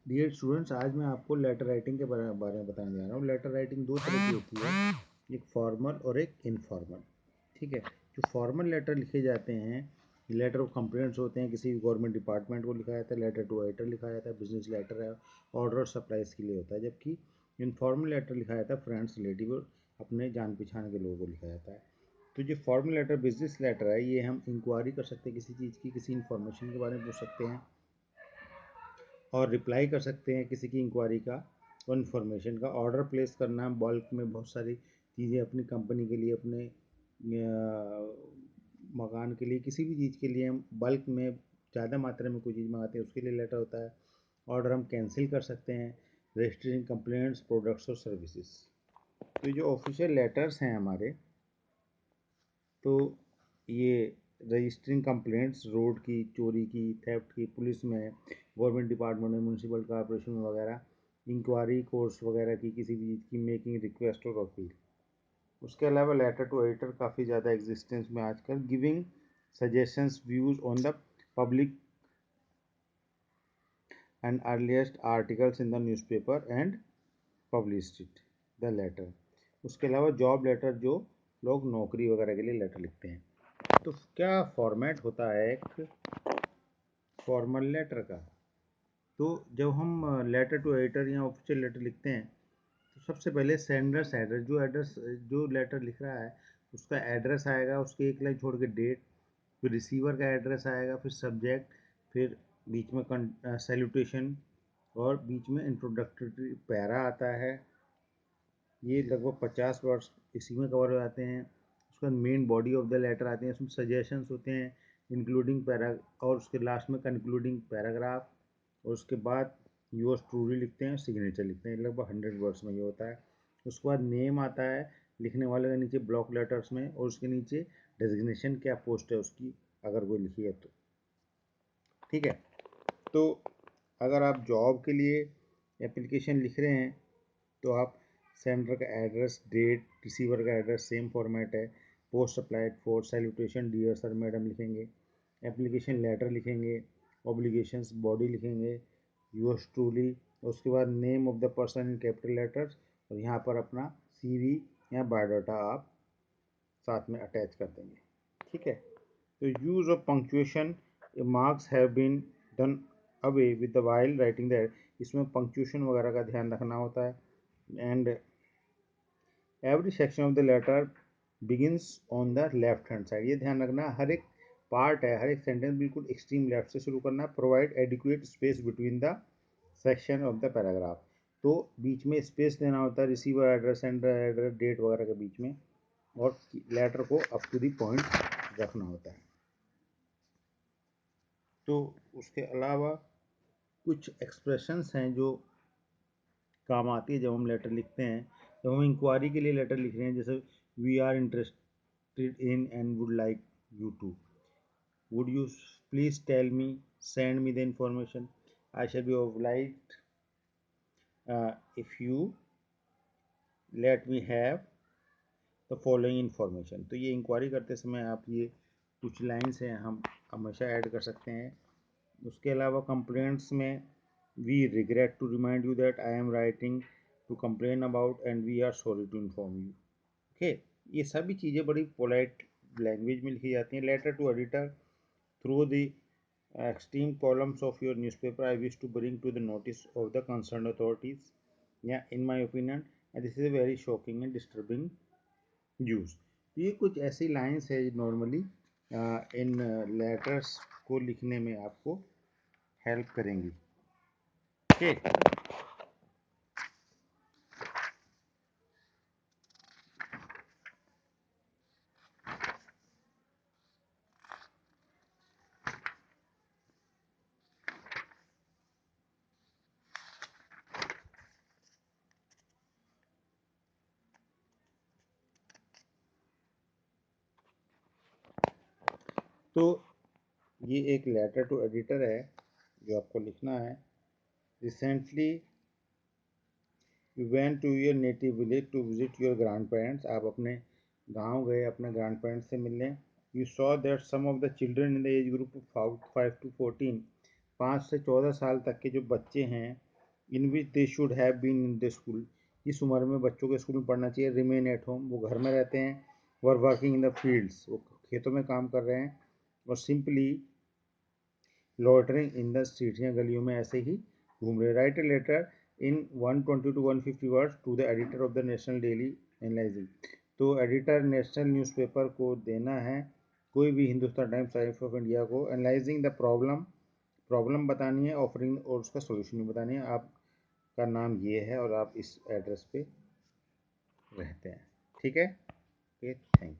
Dear students, आज मैं आपको लेटर राइटिंग के बारे में बताने जा रहा हूँ। लेटर राइटिंग दो तरह की होती है, एक फॉर्मल और एक इनफॉर्मल। ठीक है। जो फॉर्मल लेटर लिखे जाते हैं, लेटर ऑफ कंप्लेंट्स होते हैं, किसी गवर्नमेंट डिपार्टमेंट को लिखा जाता है। लेटर टू एडिटर लिखा जाता है, बिजनेस लेटर है, ऑर्डर और सप्लाईज के लिए होता है। जबकि इनफॉर्मल लेटर लिखा जाता है फ्रेंड्स, रिलेटिव और अपने जान पहचान के लोगों को लिखा जाता है। तो जो फॉर्मल लेटर बिजनेस लेटर है, ये हम इंक्वायरी कर सकते हैं किसी चीज़ की, किसी इन्फॉर्मेशन के बारे में पूछ सकते हैं और रिप्लाई कर सकते हैं किसी की इंक्वायरी का और इन्फॉर्मेशन का। ऑर्डर प्लेस करना है बल्क में, बहुत सारी चीज़ें अपनी कंपनी के लिए, अपने मकान के लिए, किसी भी चीज़ के लिए हम बल्क में ज़्यादा मात्रा में कोई चीज़ मंगाते हैं, उसके लिए लेटर होता है। ऑर्डर हम कैंसिल कर सकते हैं, रजिस्ट्रिंग कंप्लेंट्स, प्रोडक्ट्स और सर्विसेज। तो जो ऑफिशियल लेटर्स हैं हमारे, तो ये रजिस्टरिंग कंप्लेंट्स रोड की, चोरी की, थेफ्ट की, पुलिस में, गवर्नमेंट डिपार्टमेंट में, म्यूनसिपल कॉर्पोरेशन में वगैरह, इंक्वायरी कोर्स वगैरह की, किसी भी चीज़ की मेकिंग रिक्वेस्ट और अपील। उसके अलावा लेटर टू एडिटर काफ़ी ज़्यादा एग्जिस्टेंस में आजकल, giving suggestions views on the public and earliest articles in the newspaper and published it the letter. उसके अलावा जॉब लेटर, जो लोग नौकरी वगैरह के लिए लेटर लिखते हैं। तो क्या फॉर्मेट होता है एक फॉर्मल लेटर का। तो जब हम लेटर टू एडिटर या ऑफिशियल लेटर लिखते हैं, तो सबसे पहले सेंडर्स एड्रेस, जो लेटर लिख रहा है उसका एड्रेस आएगा, उसके एक लाइन छोड़ के डेट, फिर रिसीवर का एड्रेस आएगा, फिर सब्जेक्ट, फिर बीच में सैल्यूटेशन और बीच में इंट्रोडक्टरी पैरा आता है। ये लगभग 50 वर्ड्स इसी में कवर हो जाते हैं। उसके बाद main body of the letter आते हैं, उसमें सजेशंस होते हैं इंक्लूडिंग पैरा, और उसके लास्ट में कंक्लूडिंग पैराग्राफ, और उसके बाद योर्स ट्रूली लिखते हैं, सिग्नेचर लिखते हैं। लगभग 100 वर्ड्स में ये होता है। उसके बाद नेम आता है लिखने वाले के नीचे ब्लॉक लेटर्स में, और उसके नीचे डेजिग्नेशन क्या पोस्ट है उसकी, अगर कोई लिखी है तो। ठीक है। तो अगर आप जॉब के लिए एप्लीकेशन लिख रहे हैं, तो आप सेंडर का एड्रेस, डेट, रिसीवर का एड्रेस सेम फॉर्मेट है। Post applied for, salutation dear sir madam लिखेंगे, एप्लीकेशन लेटर लिखेंगे, ऑब्लिगेशंस बॉडी लिखेंगे, योर्स ट्रूली, उसके बाद name of the person in capital letters, और यहाँ पर अपना सीवी या बायोडाटा आप साथ में अटैच कर देंगे। ठीक है। तो use of punctuation marks have been done away with the while writing that, इसमें पंक्चुएशन वगैरह का ध्यान रखना होता है। And every section of the letter begins on the left hand side, ये ध्यान रखना, हर एक पार्ट है, हर एक सेंटेंस बिल्कुल एक्सट्रीम लेफ्ट से शुरू करना। Provide adequate space between the section of the paragraph, तो बीच में स्पेस देना होता है receiver address, sender address, date वगैरह के बीच में, और लेटर को अप टू द पॉइंट रखना होता है। तो उसके अलावा कुछ एक्सप्रेशंस हैं जो काम आती है जब हम लेटर लिखते हैं। जब हम इंक्वायरी के लिए लेटर लिख रहे हैं, जैसे we are interested in and would like you to, would you please tell me, send me the information, I shall be obliged if you let me have the following information. तो ये inquiry करते समय आप ये कुछ lines हैं हम हमेशा ऐड कर सकते हैं। उसके अलावा कंप्लेंट्स में, we regret to remind you that I am writing to complain about and we are sorry to inform you. Okay. ये सभी चीज़ें बड़ी पोलाइट लैंग्वेज में लिखी जाती हैं। Letter to editor, through the extreme columns of your newspaper I wish to bring to the notice of the concerned authorities, yeah, in my opinion, and this is a very shocking and disturbing use. तो ये कुछ ऐसी lines है normally in letters को लिखने में आपको help करेंगी। ओके। तो ये एक लेटर टू एडिटर है जो आपको लिखना है। Recently you went to your native village to visit your grand parents, आप अपने गांव गए अपने ग्रैंड पेरेंट्स से मिलने। You saw that some of the children in the age group of 5 to 14, 5 से 14 साल तक के जो बच्चे हैं in which they should have been in the school, इस उम्र में बच्चों को स्कूल में पढ़ना चाहिए। रिमेन एट होम, वो घर में रहते हैं। Were working in the fields, वो खेतों में काम कर रहे हैं। और simply loitering in the street, या गलियों में ऐसे ही घूम रहे। Write a letter in 120 to 150 words to the editor of the national daily analysing, तो एडिटर नेशनल न्यूज़पेपर को देना है, कोई भी Hindustan Times, Times of India को। एनालाइजिंग द प्रॉब्लम बतानी है, ऑफरिंग और उसका सोल्यूशन भी बतानी है। आपका नाम ये है और आप इस एड्रेस पे रहते हैं, ठीक है। Okay, thank you.